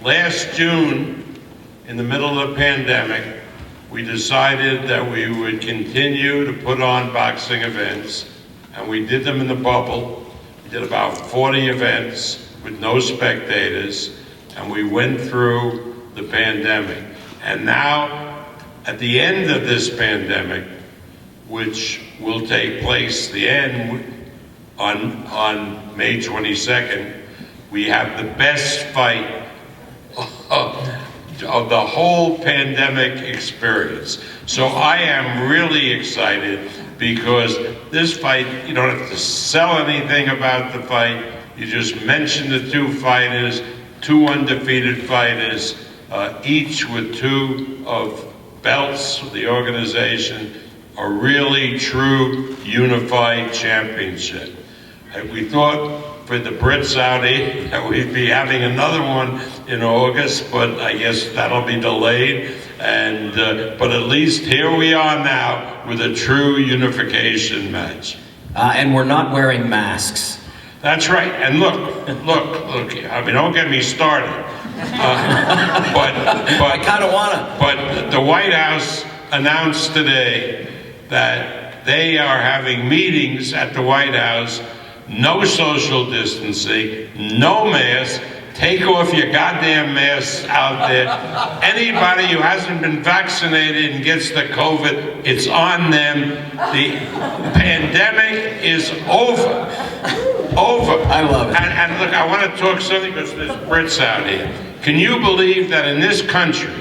Last June, in the middle of the pandemic, we decided that we would continue to put on boxing events, and we did them in the bubble. We did about 40 events with no spectators, and we went through the pandemic. And now, at the end of this pandemic, which will take place the end on May 22nd, we have the best fight of the whole pandemic experience. So I am really excited because this fight, you don't have to sell anything about the fight. You just mention the two fighters, two undefeated fighters, each with two of belts of the organization, a really true unified championship. We thought for the Brits out here that we'd be having another one in August, but I guess that'll be delayed. And but at least here we are now with a true unification match. And we're not wearing masks. That's right. And look. I mean, don't get me started. But I kind of wanna. But the White House announced today that they are having meetings at the White House. No social distancing, no mask. Take off your goddamn masks out there. Anybody who hasn't been vaccinated and gets the COVID, it's on them. The pandemic is over. I love it. And look, I want to talk something because there's Brits out here. Can you believe that in this country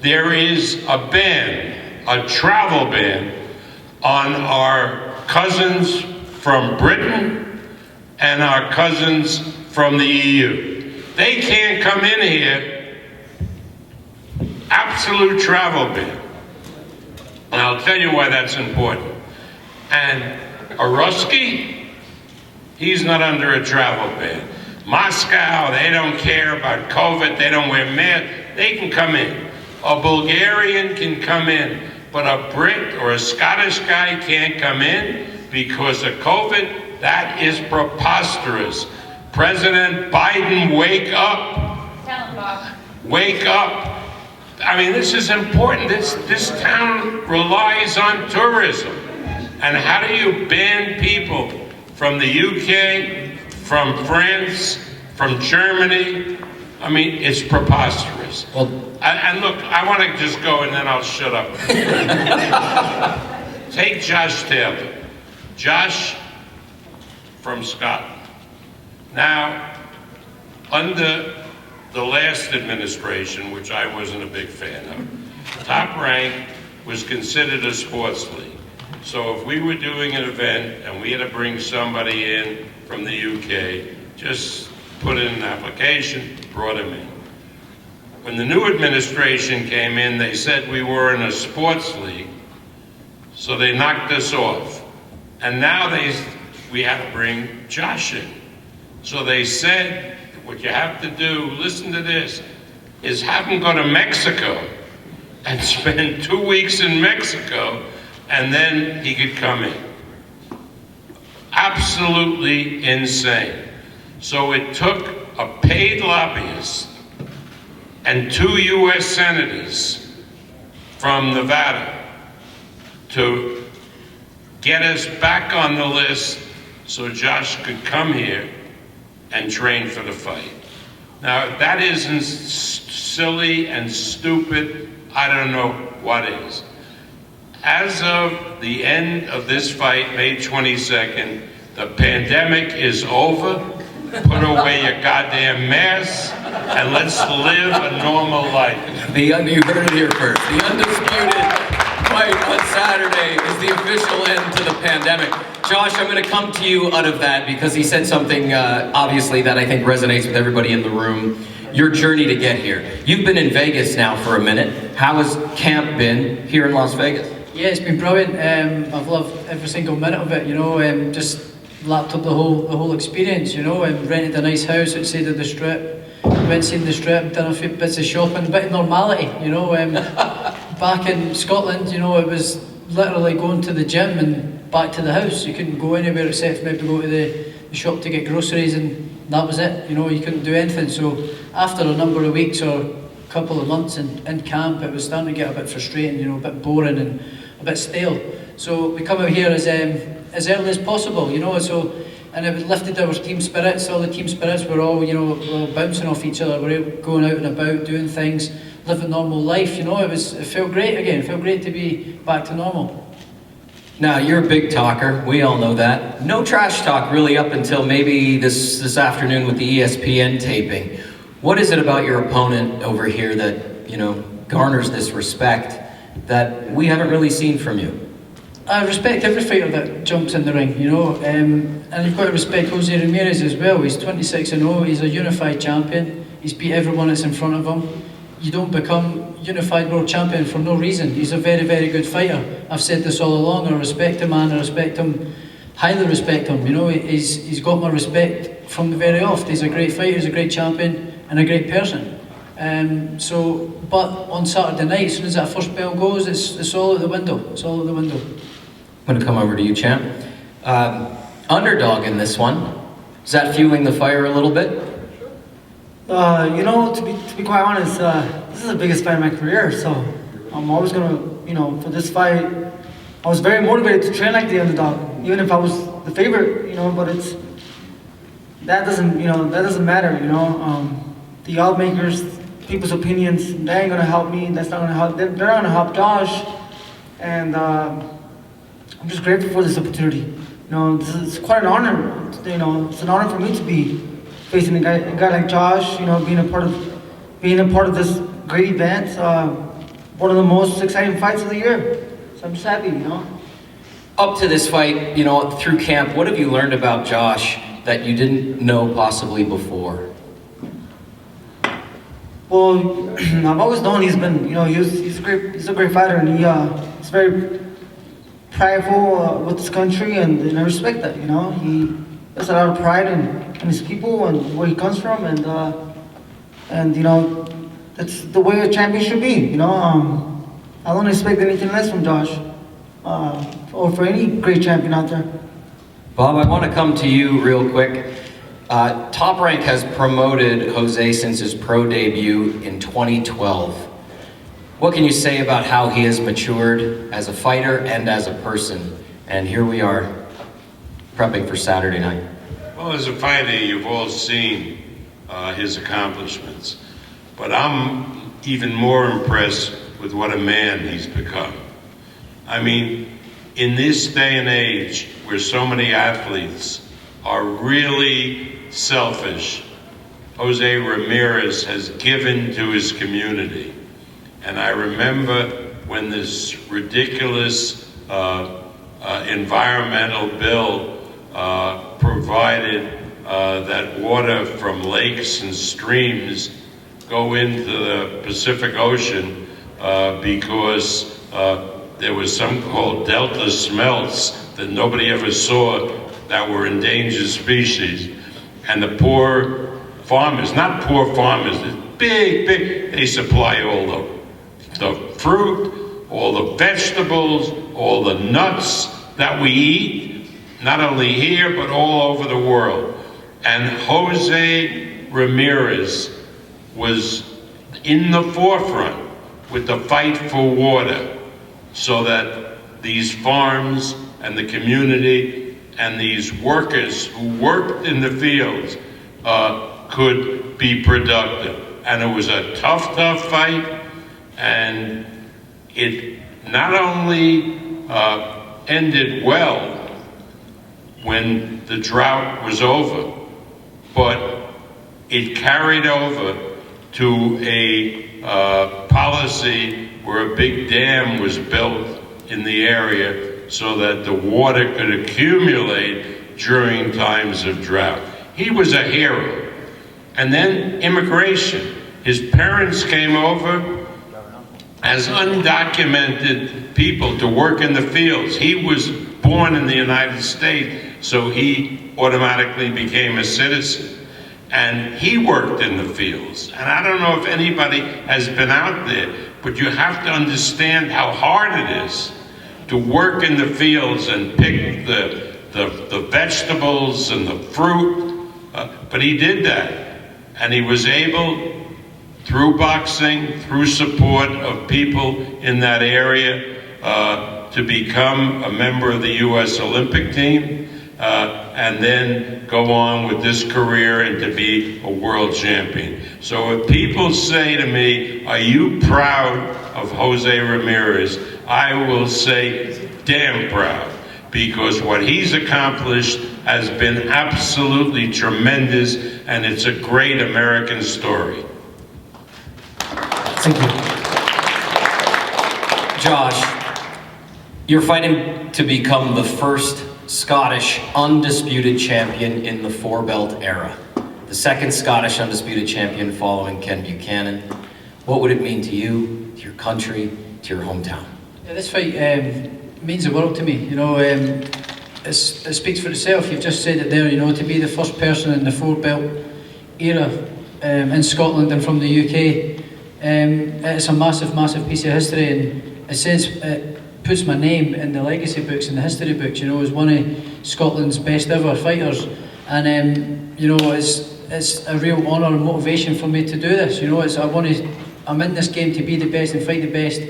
there is a ban, a travel ban, on our cousins from Britain and our cousins from the EU? They can't come in here. Absolute travel ban. And I'll tell you why that's important. And a Ruski, he's not under a travel ban. Moscow, they don't care about COVID, they don't wear masks, they can come in. A Bulgarian can come in, but a Brit or a Scottish guy can't come in because of COVID. That is preposterous. President Biden, wake up. Tell him, Bob. Wake up. I mean, this is important. This town relies on tourism. And how do you ban people from the UK, from France, from Germany? I mean, it's preposterous. Well, and look, I want to just go and then I'll shut up. Take Josh Taylor. Josh from Scotland. Now, under the last administration, which I wasn't a big fan of, Top Rank was considered a sports league. So if we were doing an event and we had to bring somebody in from the UK, just put in an application, brought him in. When the new administration came in, they said we were in a sports league, so they knocked us off. And now we have to bring Josh in. So they said, what you have to do, listen to this, is have him go to Mexico and spend 2 weeks in Mexico, and then he could come in. Absolutely insane. So it took a paid lobbyist and 2 U.S. senators from Nevada to get us back on the list so Josh could come here and train for the fight. Now, if that isn't silly and stupid, I don't know what is. As of the end of this fight, May 22nd, the pandemic is over. Put away your goddamn masks and let's live a normal life. you heard it here first. The undisputed fight on Saturday is the official end to the pandemic. Josh, I'm going to come to you out of that because he said something obviously that I think resonates with everybody in the room. Your journey to get here. You've been in Vegas now for a minute. How has camp been here in Las Vegas? Yeah, it's been brilliant. I've loved every single minute of it. You know, just lapped up the whole experience. You know, rented a nice house outside of the Strip. Went seen the Strip, done a few bits of shopping, a bit of normality. You know, back in Scotland, you know, it was literally going to the gym and back to the house. You couldn't go anywhere except maybe go to the shop to get groceries, and that was it. You know, you couldn't do anything. So after a number of weeks or a couple of months in camp, it was starting to get a bit frustrating, you know, a bit boring and a bit stale. So we come out here as early as possible, you know. So, and it lifted our team spirits. All the team spirits were all, you know, we're all bouncing off each other. We're going out and about, doing things, living normal life. You know, it felt great again. It felt great to be back to normal. Now, you're a big talker. We all know that. No trash talk really up until maybe this afternoon with the ESPN taping. What is it about your opponent over here that, you know, garners this respect that we haven't really seen from you? I respect every fighter that jumps in the ring, you know, and you've got to respect Jose Ramirez as well. He's 26-0, he's a unified champion, he's beat everyone that's in front of him. You don't become unified world champion for no reason. He's a very, very good fighter. I've said this all along. I respect the man, I respect him, highly respect him. You know, he's got my respect from the very off. He's a great fighter, he's a great champion, and a great person. But on Saturday night, as soon as that first bell goes, it's all out the window. It's all out the window. I'm going to come over to you, champ. Underdog in this one. Is that fueling the fire a little bit? You know, to be quite honest, this is the biggest fight of my career, so I'm always gonna, you know, for this fight, I was very motivated to train like the underdog, even if I was the favorite, you know. But that doesn't matter, you know. The odds makers, people's opinions, they ain't gonna help me. That's not gonna help. They're gonna help Josh, and I'm just grateful for this opportunity. You know, it's quite an honor. You know, it's an honor for me to be facing a guy like Josh, you know, being a part of this great event, one of the most exciting fights of the year. So I'm just happy, you know. Up to this fight, you know, through camp, what have you learned about Josh that you didn't know possibly before? Well, I've always known he's been, you know, he's a great fighter, and he's very prideful with his country, and I respect that, you know. He has a lot of pride in his people and where he comes from, and you know, that's the way a champion should be, you know. I don't expect anything less from Josh, or for any great champion out there. Bob, I want to come to you real quick. Top Rank has promoted Jose since his pro debut in 2012. What can you say about how he has matured as a fighter and as a person? And here we are, prepping for Saturday night. Well, as a fighter, you've all seen his accomplishments, but I'm even more impressed with what a man he's become. I mean, in this day and age where so many athletes are really selfish, Jose Ramirez has given to his community. And I remember when this ridiculous environmental bill provided that water from lakes and streams go into the Pacific Ocean because there was some called delta smelts that nobody ever saw that were endangered species. And the poor farmers, not poor farmers, big, they supply all the fruit, all the vegetables, all the nuts that we eat, not only here, but all over the world. And Jose Ramirez was in the forefront with the fight for water so that these farms and the community and these workers who worked in the fields could be productive. And it was a tough fight, and it not only ended well when the drought was over, but it carried over to a policy where a big dam was built in the area so that the water could accumulate during times of drought. He was a hero. And then immigration. His parents came over as undocumented people to work in the fields. He was born in the United States, so he automatically became a citizen. And he worked in the fields. And I don't know if anybody has been out there, but you have to understand how hard it is to work in the fields and pick the vegetables and the fruit. But he did that. And he was able, through boxing, through support of people in that area, to become a member of the U.S. Olympic team, and then go on with this career and to be a world champion. So if people say to me, are you proud of Jose Ramirez? I will say, damn proud, because what he's accomplished has been absolutely tremendous, and it's a great American story. Thank you. Josh, you're fighting to become the first Scottish undisputed champion in the four-belt era. The second Scottish undisputed champion following Ken Buchanan. What would it mean to you, to your country, to your hometown? Yeah, this fight means the world to me. You know, it speaks for itself. You've just said it there. You know, to be the first person in the four-belt era in Scotland and from the UK, it's a massive, massive piece of history, and it puts my name in the legacy books, in the history books. You know, as one of Scotland's best ever fighters, and you know, it's a real honour and motivation for me to do this. You know, I'm in this game to be the best and fight the best,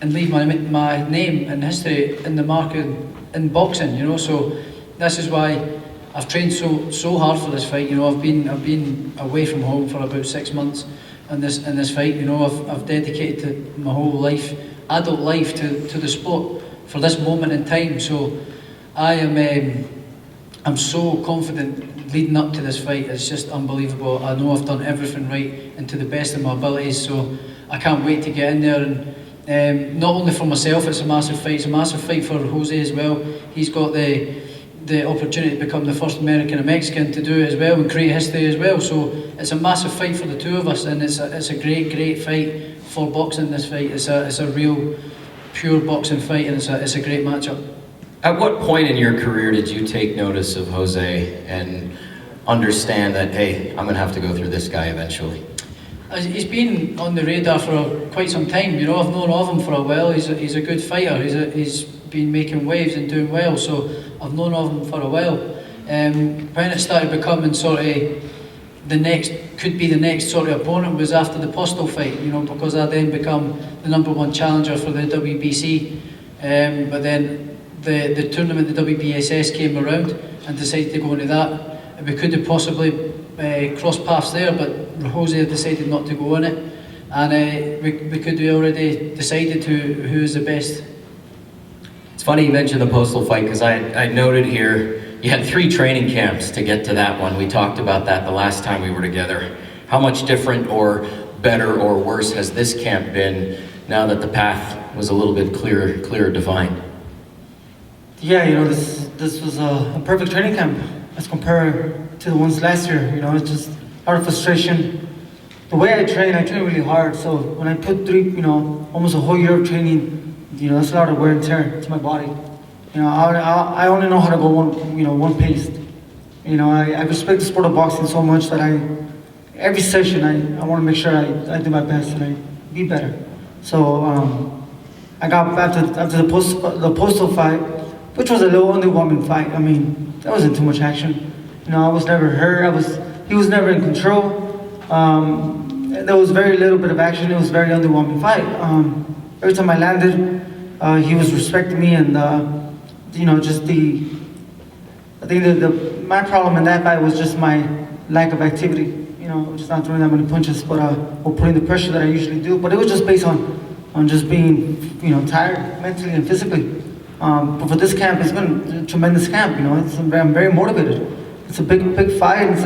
and leave my name and history in the mark in boxing. You know, so this is why I've trained so hard for this fight. You know, I've been away from home for about 6 months in this fight. You know, I've dedicated my whole life, adult life, to the sport for this moment in time. So I'm so confident leading up to this fight. It's just unbelievable. I know I've done everything right and to the best of my abilities. So I can't wait to get in there, and not only for myself, it's a massive fight. It's a massive fight for Jose as well. He's got the opportunity to become the first American and Mexican to do it as well and create history as well. So it's a massive fight for the two of us, and it's a great fight for boxing. This fight, it's a real pure boxing fight, and it's a great matchup. At what point in your career did you take notice of Jose and understand that, hey, I'm going to have to go through this guy eventually? He's been on the radar for quite some time. You know, I've known of him for a while. He's a good fighter. He's been making waves and doing well. So I've known of him for a while. When it started becoming sort of the next sort of opponent was after the Postal fight. You know, because I then become the #1 challenger for the WBC. But then the tournament, the WBSS, came around and decided to go into that. And we could have possibly crossed paths there, but Jose decided not to go in it, and we could have already decided who is the best. It's funny you mentioned the Postal fight, because I noted here you had 3 training camps to get to that one. We talked about that the last time we were together. How much different or better or worse has this camp been now that the path was a little bit clearer defined? Yeah, you know, this was a perfect training camp as compared to the ones last year. You know, it's just a lot of frustration. The way I train really hard. So when I put almost a whole year of training, you know, that's a lot of wear and tear to my body. You know, I only know how to go one pace. You know, I respect the sport of boxing so much that every session I want to make sure I do my best and I be better. So I got back after the Postal fight, which was a little underwhelming fight. I mean, there wasn't too much action. You know, I was never hurt. He was never in control. There was very little bit of action. It was a very underwhelming fight. Every time I landed, he was respecting me, and you know, I think my problem in that fight was just my lack of activity. You know, just not throwing that many punches, but or putting the pressure that I usually do. But it was just based on just being, you know, tired mentally and physically. But for this camp, it's been a tremendous camp. You know, I'm very motivated. It's a big fight. It's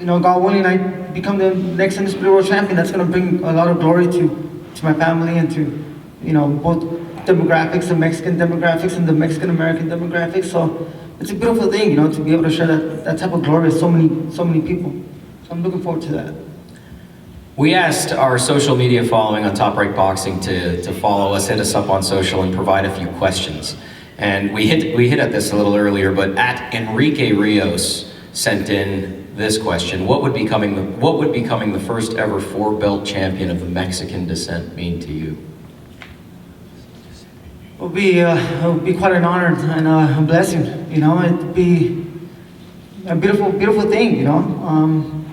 God willing, I become the next undisputed world champion. That's going to bring a lot of glory to my family and to, you know, both demographics, the Mexican demographics and the Mexican American demographics. So it's a beautiful thing, you know, to be able to share that type of glory with so many people. So I'm looking forward to that. We asked our social media following on Top Rank Boxing to follow us, hit us up on social, and provide a few questions. And we hit at this a little earlier, but at Enrique Rios sent in this question. What would becoming the first ever 4-belt champion of the Mexican descent mean to you? It would be quite an honor and a blessing. You know, it'd be a beautiful thing. You know,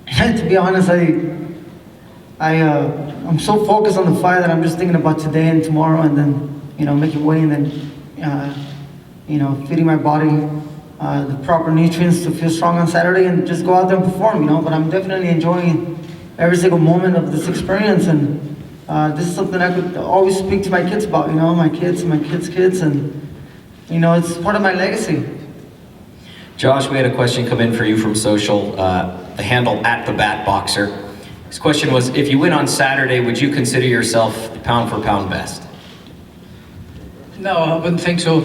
to be honest, I'm so focused on the fight that I'm just thinking about today and tomorrow, and then making weight, and then feeding my body the proper nutrients to feel strong on Saturday and just go out there and perform. But I'm definitely enjoying every single moment of this experience, and this is something I could always speak to my kids about. My kids and my kids' kids, and it's part of my legacy. Josh, we had a question come in for you from social, the handle @thebatboxer. His question was, if you win on Saturday, would you consider yourself the pound-for-pound best? No, I wouldn't think so.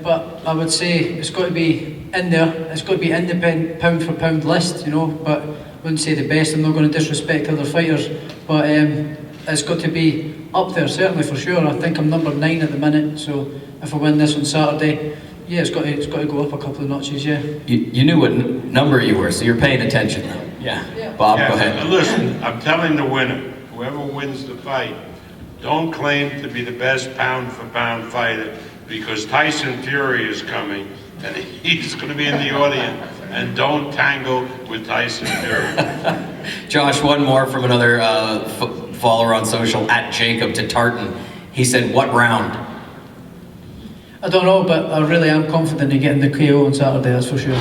But I would say it's got to be in there. It's got to be in the pound-for-pound list, But I wouldn't say the best. I'm not going to disrespect other fighters, but it's got to be up there, certainly, for sure. I think I'm number 9 at the minute, so if I win this on Saturday, yeah, it's got to go up a couple of notches, yeah. You knew what number you were, so you're paying attention now. Yeah. Bob, go ahead. And listen, I'm telling the winner, whoever wins the fight, don't claim to be the best pound-for-pound fighter, because Tyson Fury is coming, and he's going to be in the audience, and don't tangle with Tyson Fury. Josh, one more from another follower on social, @Jacob_to_Tartan. He said, what round? I don't know, but I really am confident in getting the KO on Saturday, that's for sure.